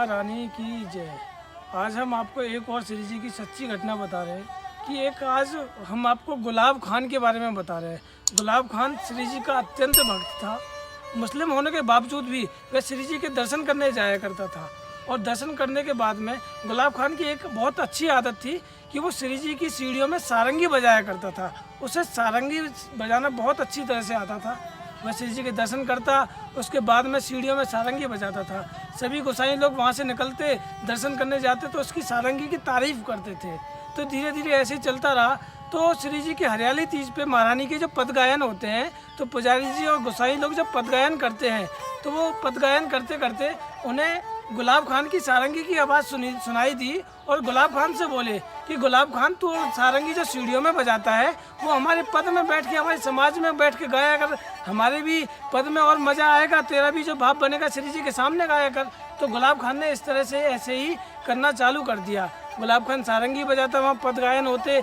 रानी की जय। आज हम आपको एक और श्री जी की सच्ची घटना बता रहे हैं कि एक आज हम आपको गुलाब खान के बारे में बता रहे हैं। गुलाब खान श्री जी का अत्यंत भक्त था। मुस्लिम होने के बावजूद भी वह श्री जी के दर्शन करने जाया करता था। और दर्शन करने के बाद में गुलाब खान की एक बहुत अच्छी आदत थी कि वो श्री जी की सीढ़ियों में सारंगी बजाया करता था। उसे सारंगी बजाना बहुत अच्छी तरह से आता था। वह श्री जी के दर्शन करता, उसके बाद में सीढ़ियों में सारंगी बजाता था। सभी गोसाई लोग वहाँ से निकलते, दर्शन करने जाते तो उसकी सारंगी की तारीफ करते थे। तो धीरे धीरे ऐसे ही चलता रहा। तो श्री जी की हरियाली तीज पे महारानी के जो पद गायन होते हैं, तो पुजारी जी और गोसाई लोग जब पद गायन करते हैं तो वो पद गायन करते करते उन्हें गुलाब खान की सारंगी की आवाज़ सुनाई दी और गुलाब खान से बोले कि गुलाब खान तू सारंगी जो सीढ़ियों में बजाता है वो हमारे पद में बैठ के, हमारे समाज में बैठ के गाया कर, हमारे भी पद में और मज़ा आएगा, तेरा भी जो भाव बनेगा श्री जी के सामने गाया कर। तो गुलाब खान ने इस तरह से ऐसे ही करना चालू कर दिया। गुलाब खान सारंगी बजाता, वहाँ पद गायन होते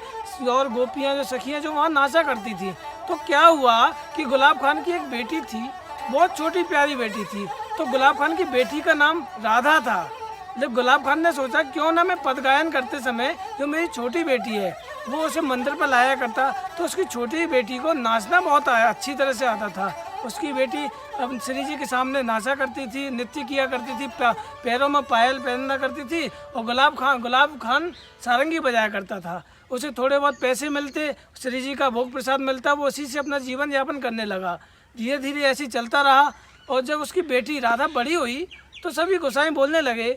और गोपियाँ जो सखियाँ जो वहाँ नाचा करती थी। तो क्या हुआ कि गुलाब खान की एक बेटी थी, बहुत छोटी प्यारी बेटी थी। तो गुलाब खान की बेटी का नाम राधा था। जब गुलाब खान ने सोचा क्यों ना मैं पद गायन करते समय जो मेरी छोटी बेटी है वो उसे मंदिर पर लाया करता, तो उसकी छोटी बेटी को नाचना बहुत अच्छी तरह से आता था। उसकी बेटी अब श्री जी के सामने नाचा करती थी, नृत्य किया करती थी, पैरों में पायल पहनना करती थी और गुलाब खान सारंगी बजाया करता था। उसे थोड़े बहुत पैसे मिलते, श्री जी का भोग प्रसाद मिलता, वो उसी से अपना जीवन यापन करने लगा। धीरे धीरे ऐसे ही चलता रहा। और जब उसकी बेटी राधा बड़ी हुई तो सभी गोसाई बोलने लगे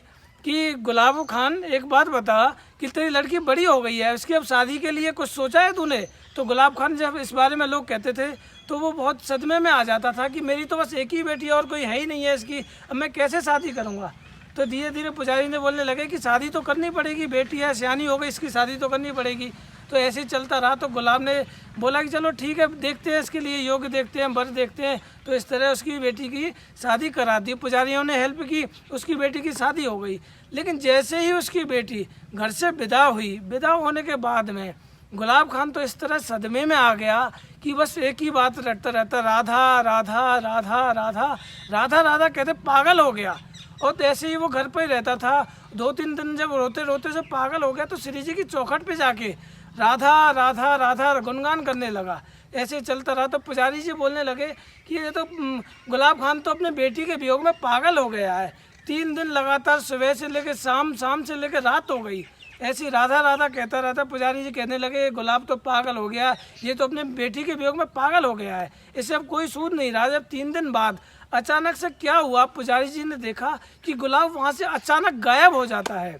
कि गुलाब खान एक बात बता कि तेरी लड़की बड़ी हो गई है, इसकी अब शादी के लिए कुछ सोचा है तूने? तो गुलाब खान जब इस बारे में लोग कहते थे तो वो बहुत सदमे में आ जाता था कि मेरी तो बस एक ही बेटी है और कोई है ही नहीं है इसकी, अब मैं कैसे शादी करूँगा। तो धीरे धीरे पुजारी ने बोलने लगे कि शादी तो करनी पड़ेगी, बेटी है, सियानी हो गई, इसकी शादी तो करनी पड़ेगी। तो ऐसे ही चलता रहा। तो गुलाब ने बोला कि चलो ठीक है, देखते हैं, इसके लिए योग्य देखते हैं, वर देखते हैं। तो इस तरह उसकी बेटी की शादी करा दी। पुजारियों ने हेल्प की, उसकी बेटी की शादी हो गई। लेकिन जैसे ही उसकी बेटी घर से विदा हुई, विदा होने के बाद में गुलाब खान तो इस तरह सदमे में आ गया कि बस एक ही बात रटता रहता, राधा राधा राधा राधा राधा राधा कहते पागल हो गया। और ऐसे ही वो घर पर ही रहता था। 2-3 दिन जब रोते रोते से पागल हो गया तो श्री जी की चौखट पे जाके राधा राधा राधा गुनगान करने लगा। ऐसे चलता रहा। तो पुजारी जी बोलने लगे कि ये तो गुलाब खान तो अपने बेटी के वियोग में पागल हो गया है। 3 दिन लगातार सुबह से लेकर शाम, शाम से लेकर रात हो गई, ऐसी राधा राधा कहता रहता। पुजारी जी कहने लगे गुलाब तो पागल हो गया, ये तो अपने बेटी के वियोग में पागल हो गया है, इसे अब कोई सूझ नहीं रहा। जब 3 दिन बाद अचानक से क्या हुआ, पुजारी जी ने देखा कि गुलाब वहाँ से अचानक गायब हो जाता है।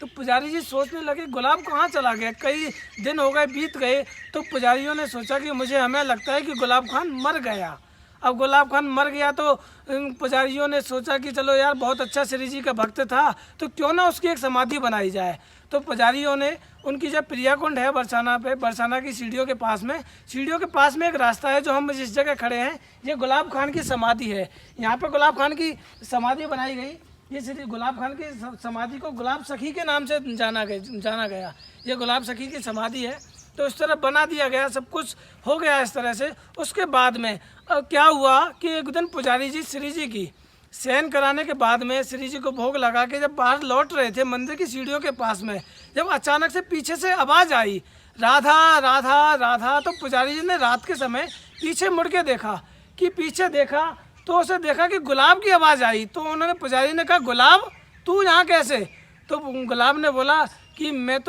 तो पुजारी जी सोचने लगे गुलाब कहाँ चला गया, कई दिन हो गए, बीत गए। तो पुजारियों ने सोचा कि हमें लगता है कि गुलाब खान मर गया। अब गुलाब खान मर गया तो पुजारियों ने सोचा कि चलो यार, बहुत अच्छा श्री जी का भक्त था, तो क्यों ना उसकी एक समाधि बनाई जाए। तो पुजारियों ने उनकी जब प्रिया कुंड है बरसाना पे, बरसाना की सीढ़ियों के पास में एक रास्ता है, जो हम जिस जगह खड़े हैं ये गुलाब खान की समाधि है। यहाँ पे गुलाब खान की समाधि बनाई गई। ये श्री गुलाब खान की समाधि को गुलाब सखी के नाम से जाना गया। ये गुलाब सखी की समाधि है। तो इस तरह बना दिया गया, सब कुछ हो गया इस तरह से। उसके बाद में क्या हुआ कि एक दिन पुजारी जी श्री जी की शयन कराने के बाद में श्री जी को भोग लगा के जब बाहर लौट रहे थे मंदिर की सीढ़ियों के पास में, जब अचानक से पीछे से आवाज़ आई राधा राधा राधा। तो पुजारी जी ने रात के समय पीछे मुड़ के देखा तो उसे देखा कि गुलाब की आवाज़ आई। तो उन्होंने, पुजारी ने कहा गुलाब तू यहाँ कैसे? तो गुलाब ने बोला कि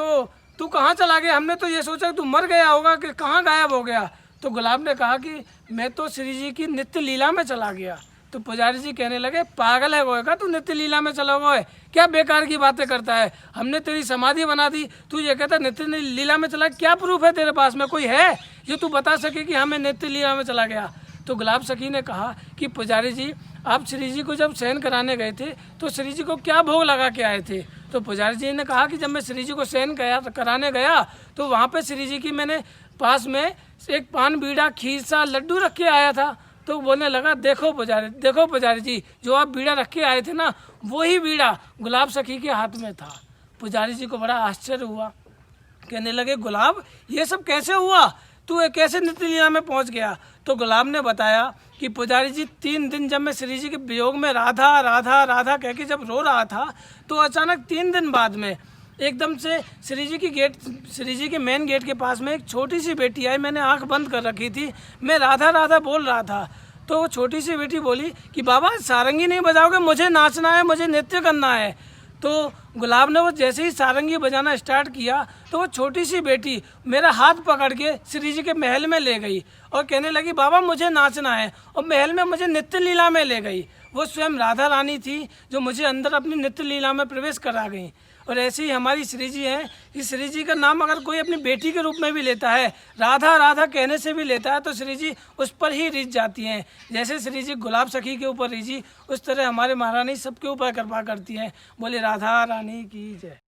तू कहाँ चला गया, हमने तो ये सोचा कि तू मर गया होगा, कि कहाँ गायब हो गया। तो गुलाब ने कहा कि मैं तो श्री जी की नित्य लीला में चला गया। तो पुजारी जी कहने लगे पागल है वो, का तू नित्य लीला में चला हुआ है, क्या बेकार की बातें करता है, हमने तेरी समाधि बना दी, तू ये कहता नित्य लीला में चला, क्या प्रूफ है तेरे पास में, कोई है जो तू बता सके कि हमें नित्य लीला में चला गया? तो गुलाब सखी ने कहा कि पुजारी जी आप श्री जी को जब शयन कराने गए थे तो श्री जी को क्या भोग लगा के आए थे? तो पुजारी जी ने कहा कि जब मैं श्री जी को शयन कराने गया तो वहाँ पे श्री जी की मैंने पास में एक पान बीड़ा, खीर सा, लड्डू रख के आया था। तो बोलने लगा देखो पुजारी जी, जो आप बीड़ा रख के आए थे ना, वही बीड़ा गुलाब सखी के हाथ में था। पुजारी जी को बड़ा आश्चर्य हुआ। कहने लगे गुलाब ये सब कैसे हुआ, तू कैसे नित्य लीला में पहुंच गया? तो गुलाब ने बताया कि पुजारी जी 3 दिन जब मैं श्री जी के वियोग में राधा राधा राधा कह के जब रो रहा था, तो अचानक 3 दिन बाद में एकदम से श्री जी के मेन गेट के पास में एक छोटी सी बेटी आई। मैंने आंख बंद कर रखी थी, मैं राधा राधा बोल रहा था। तो वो छोटी सी बेटी बोली कि बाबा सारंगी नहीं बजाओगे, मुझे नाचना है, मुझे नृत्य करना है। तो गुलाब ने वो जैसे ही सारंगी बजाना स्टार्ट किया, तो वो छोटी सी बेटी मेरा हाथ पकड़ के श्री जी के महल में ले गई और कहने लगी बाबा मुझे नाचना है, और महल में मुझे नृत्य लीला में ले गई। वो स्वयं राधा रानी थी जो मुझे अंदर अपनी नृत्य लीला में प्रवेश करा गई। और ऐसे ही हमारी श्री जी हैं कि श्री जी का नाम अगर कोई अपनी बेटी के रूप में भी लेता है, राधा राधा कहने से भी लेता है, तो श्री जी उस पर ही रिझ जाती हैं। जैसे श्री जी गुलाब सखी के ऊपर रिझी, उस तरह हमारे महारानी सबके ऊपर कृपा करती हैं। बोले राधा रानी की जय।